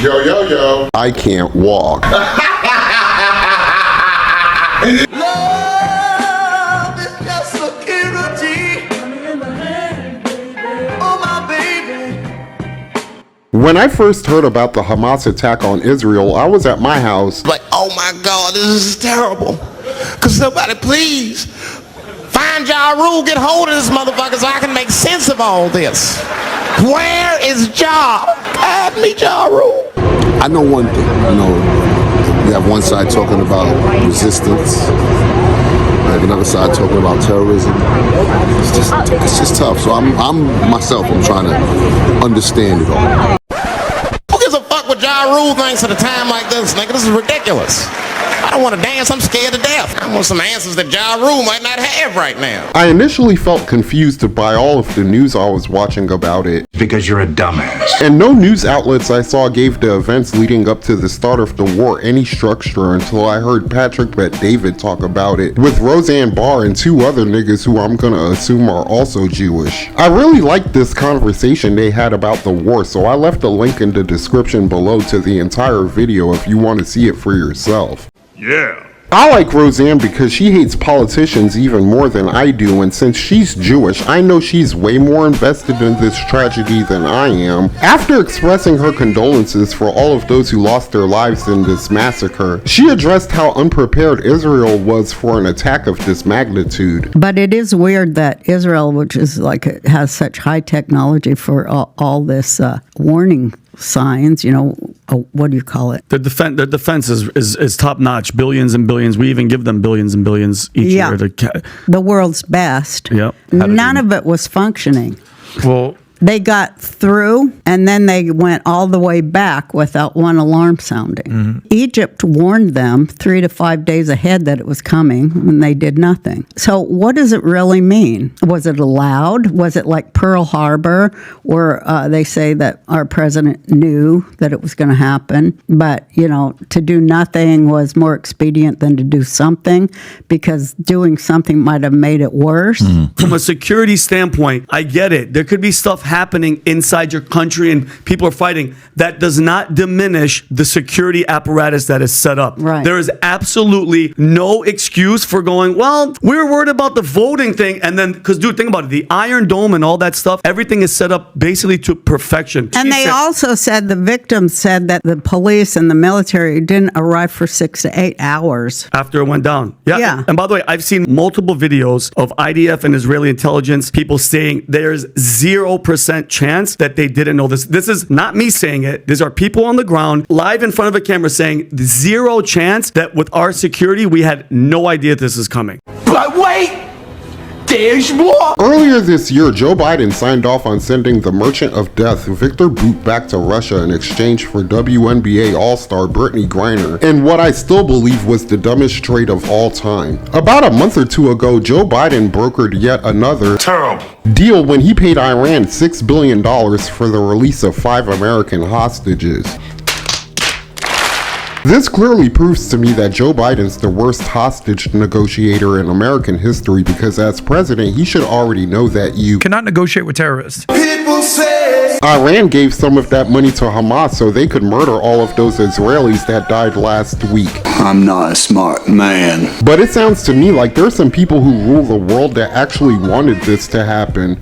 Yo, yo, yo. I can't walk. Love is just security. Oh, my baby. When I first heard about the Hamas attack on Israel, I was at my house. Like, oh my God, this is terrible. Could somebody please find Ja Rule, get hold of this motherfucker so I can make sense of all this. Where is Ja? Guide me, Ja Rule. I know one thing, you have one side talking about resistance, you have another side talking about terrorism. It's just tough. So I'm trying to understand it all. Who gives a fuck what Ja Rule thinks at a time like this, nigga? This is ridiculous. I don't want to dance, I'm scared to death. I want some answers that Ja Rule might not have right now. I initially felt confused by all of the news I was watching about it. Because you're a dumbass. And no news outlets I saw gave the events leading up to the start of the war any structure until I heard Patrick Bet-David talk about it with Roseanne Barr and two other niggas who I'm gonna assume are also Jewish. I really liked this conversation they had about the war, so I left a link in the description below to the entire video if you want to see it for yourself. Yeah. I like Roseanne because she hates politicians even more than I do, and since she's Jewish, I know she's way more invested in this tragedy than I am. After expressing her condolences for all of those who lost their lives in this massacre, she addressed how unprepared Israel was for an attack of this magnitude. But it is weird that Israel, which is like it has such high technology for all this warning signs, what do you call it? The defense is top notch, billions and billions. We even give them billions and billions each year. The world's best. Yep. None of it was functioning. Well, they got through and then they went all the way back without one alarm sounding. Mm-hmm. Egypt warned them 3 to 5 days ahead that it was coming and they did nothing. So what does it really mean? Was it allowed? Was it like Pearl Harbor where they say that our president knew that it was going to happen, but to do nothing was more expedient than to do something because doing something might have made it worse? Mm-hmm. From a security standpoint, I get it. There could be stuff happening inside your country and people are fighting. That does not diminish the security apparatus that is set up. Right. There is absolutely no excuse for going, well, we were worried about the voting thing. And then, because dude, think about it, the Iron Dome and all that stuff, everything is set up basically to perfection. And they also said, the victims said that the police and the military didn't arrive for 6 to 8 hours. After it went down. Yeah. And by the way, I've seen multiple videos of IDF and Israeli intelligence people saying there's 0% chance that they didn't know this. This is not me saying it. These are people on the ground, live in front of a camera saying 0 chance that with our security, we had no idea this is coming. But wait! There's more! Earlier this year, Joe Biden signed off on sending the Merchant of Death, Victor Bout, back to Russia in exchange for WNBA All-Star Brittany Griner, in what I still believe was the dumbest trade of all time. About a month or two ago, Joe Biden brokered yet another deal when he paid Iran $6 billion for the release of 5 American hostages. This clearly proves to me that Joe Biden's the worst hostage negotiator in American history because as president, he should already know that you cannot negotiate with terrorists. People say Iran gave some of that money to Hamas so they could murder all of those Israelis that died last week. I'm not a smart man. But it sounds to me like there's some people who rule the world that actually wanted this to happen.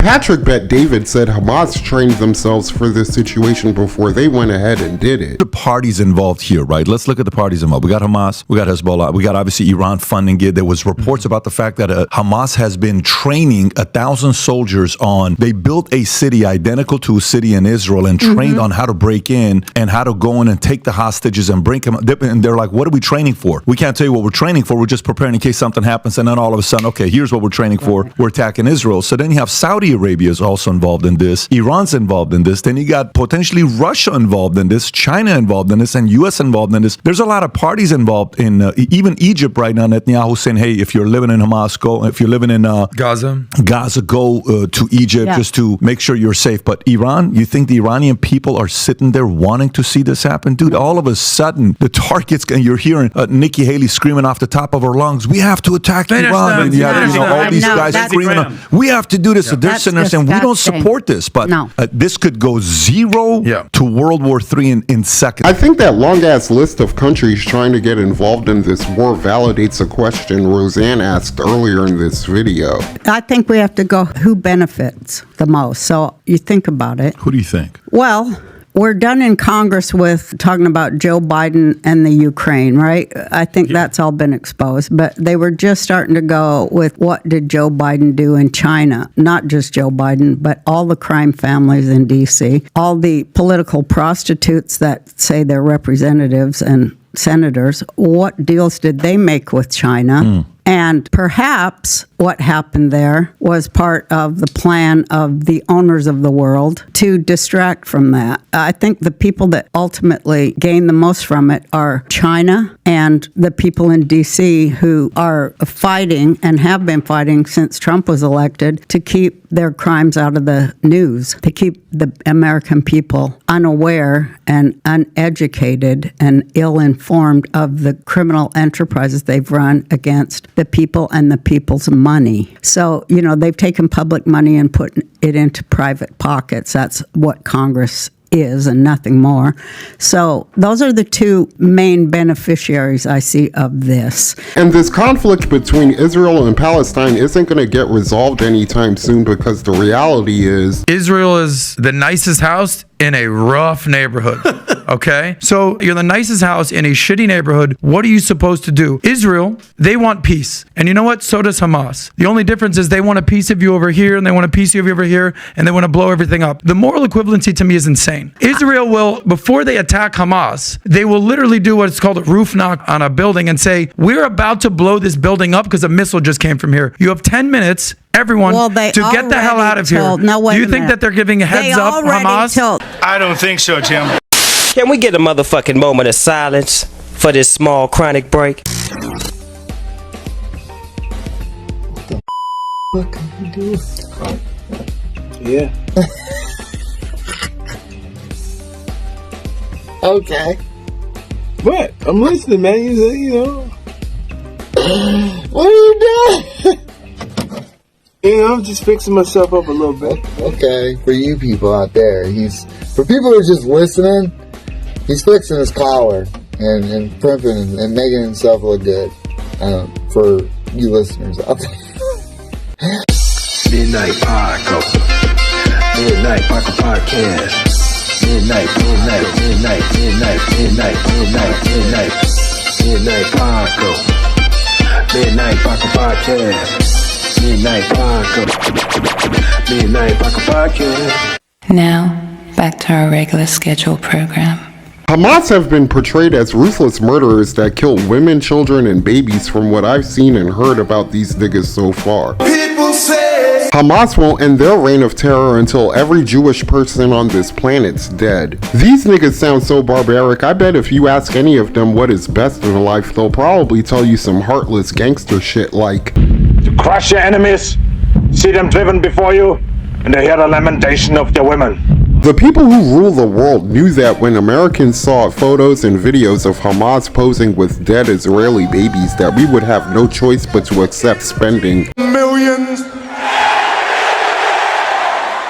Patrick Bet-David said Hamas trained themselves for this situation before they went ahead and did it. The parties involved here, right? Let's look at the parties involved. We got Hamas, we got Hezbollah, we got obviously Iran funding it. There was reports about the fact that Hamas has been training 1,000 soldiers on, they built a city identical to a city in Israel and trained on how to break in and how to go in and take the hostages and bring them. And they're like, what are we training for? We can't tell you what we're training for. We're just preparing in case something happens. And then all of a sudden, okay, here's what we're training for. We're attacking Israel. So then you have Saudi Arabia is also involved in this. Iran's involved in this. Then you got potentially Russia involved in this, China involved in this, and U.S. involved in this. There's a lot of parties involved in even Egypt right now. Netanyahu saying, hey, if you're living in Hamas, go. If you're living in Gaza, go to Egypt just to make sure you're safe. But Iran, you think the Iranian people are sitting there wanting to see this happen? Dude, all of a sudden, the targets, and you're hearing Nikki Haley screaming off the top of her lungs, we have to attack Iran. And you have all these guys screaming, we have to do this. so they're That's sitting there saying, we don't disgusting. support this, but No. this could go zero Yeah. to World War III in seconds. I think that long-ass list of countries trying to get involved in this war validates a question Roseanne asked earlier in this video. I think we have to go who benefits the most. So you think about it. Who do you think? Well, we're done in Congress with talking about Joe Biden and the Ukraine, right? I think that's all been exposed. But they were just starting to go with what did Joe Biden do in China? Not just Joe Biden, but all the crime families in D.C., all the political prostitutes that say they're representatives and senators. What deals did they make with China? And perhaps what happened there was part of the plan of the owners of the world to distract from that. I think the people that ultimately gain the most from it are China and the people in D.C. who are fighting and have been fighting since Trump was elected to keep their crimes out of the news, to keep the American people unaware and uneducated and ill-informed of the criminal enterprises they've run against the people and the people's money. So, you know, they've taken public money and put it into private pockets. That's what Congress is and nothing more. So those are the two main beneficiaries I see of this. And this conflict between Israel and Palestine isn't going to get resolved anytime soon because the reality is Israel is the nicest house in a rough neighborhood. Okay? So you're the nicest house in a shitty neighborhood. What are you supposed to do? Israel, they want peace. And you know what? So does Hamas. The only difference is they want a piece of you over here and they want a piece of you over here and they want to blow everything up. The moral equivalency to me is insane. Israel will, before they attack Hamas, they will literally do what's called a roof knock on a building and say, we're about to blow this building up because a missile just came from here. You have 10 minutes, everyone, Well, they to get the hell out of here. No, wait Do you a think minute. that they're giving a heads They up, already Hamas? told- I don't think so, Tim. Can we get a motherfucking moment of silence for this small chronic break? Yeah. Okay. What? I'm listening, man. You know. What are you doing? I'm just fixing myself up a little bit. Okay, for you people out there, for people who are just listening, he's fixing his collar and primping and making himself look good. For you listeners out there. Midnight Podcast. Midnight Podcast. Midnight Podcast. Midnight Podcast. Midnight Podcast. Midnight Podcast. Now, back to our regular scheduled program. Hamas have been portrayed as ruthless murderers that kill women, children, and babies from what I've seen and heard about these niggas so far. People say Hamas won't end their reign of terror until every Jewish person on this planet's dead. These niggas sound so barbaric, I bet if you ask any of them what is best in life, they'll probably tell you some heartless gangster shit like, To crush your enemies, see them driven before you, and to hear the lamentation of their women. the people who rule the world knew that when Americans saw photos and videos of Hamas posing with dead Israeli babies that we would have no choice but to accept spending millions.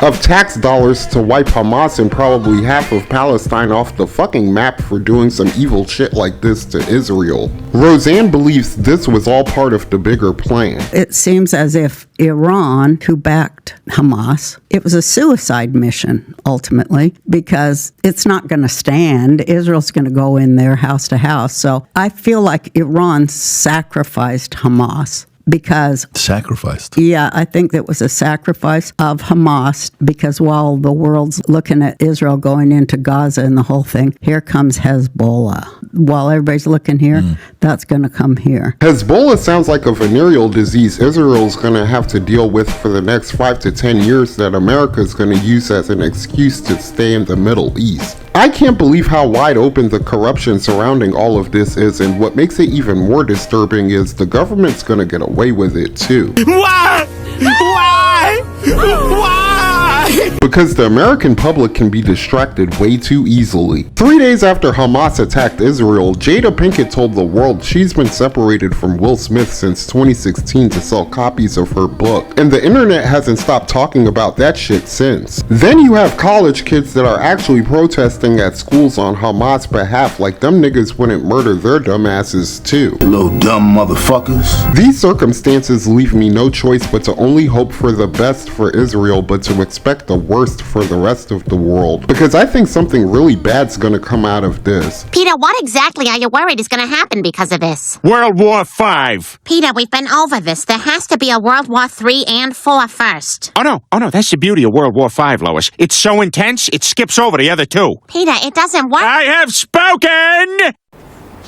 of tax dollars to wipe Hamas and probably half of Palestine off the fucking map for doing some evil shit like this to Israel. Roseanne believes this was all part of the bigger plan. It seems as if Iran, who backed Hamas, it was a suicide mission, ultimately, because it's not going to stand. Israel's going to go in there house to house. So I feel like Iran sacrificed Hamas. Because Sacrificed. yeah, I think that was a sacrifice of Hamas because while the world's looking at Israel going into Gaza and the whole thing, here comes Hezbollah. While everybody's looking here, that's going to come here. Hezbollah sounds like a venereal disease Israel's going to have to deal with for the next 5 to 10 years that America's going to use as an excuse to stay in the Middle East. I can't believe how wide open the corruption surrounding all of this is, and what makes it even more disturbing is the government's going to get away with it too. Why? Why? Why? Because the American public can be distracted way too easily. 3 days after Hamas attacked Israel, Jada Pinkett told the world she's been separated from Will Smith since 2016 to sell copies of her book, and the internet hasn't stopped talking about that shit since. Then you have college kids that are actually protesting at schools on Hamas' behalf, like them niggas wouldn't murder their dumbasses too. Little dumb motherfuckers. These circumstances leave me no choice but to only hope for the best for Israel, but to expect the worst for the rest of the world, because I think something really bad's gonna come out of this. Peter, what exactly are you worried is gonna happen because of this? World War V. Peter, we've been over this. There has to be a World War III and IV first. Oh no, that's the beauty of World War V, Lois. It's so intense, it skips over the other two. Peter, it doesn't work. I have spoken!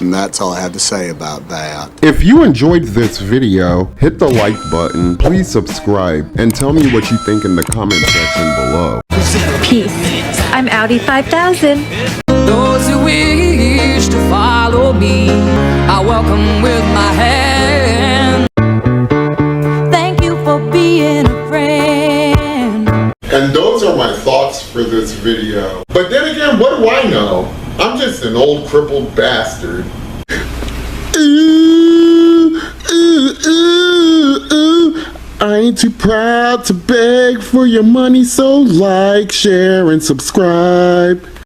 And that's all I have to say about that. If you enjoyed this video, hit the like button, please subscribe, and tell me what you think in the comment section below. Peace. I'm Audi 5000. Those who wish to follow me, I welcome with my hand. Thank you for being a friend. And those are my thoughts for this video. But then again, what do I know? I'm just an old crippled bastard. I ain't too proud to beg for your money, so like, share, and subscribe.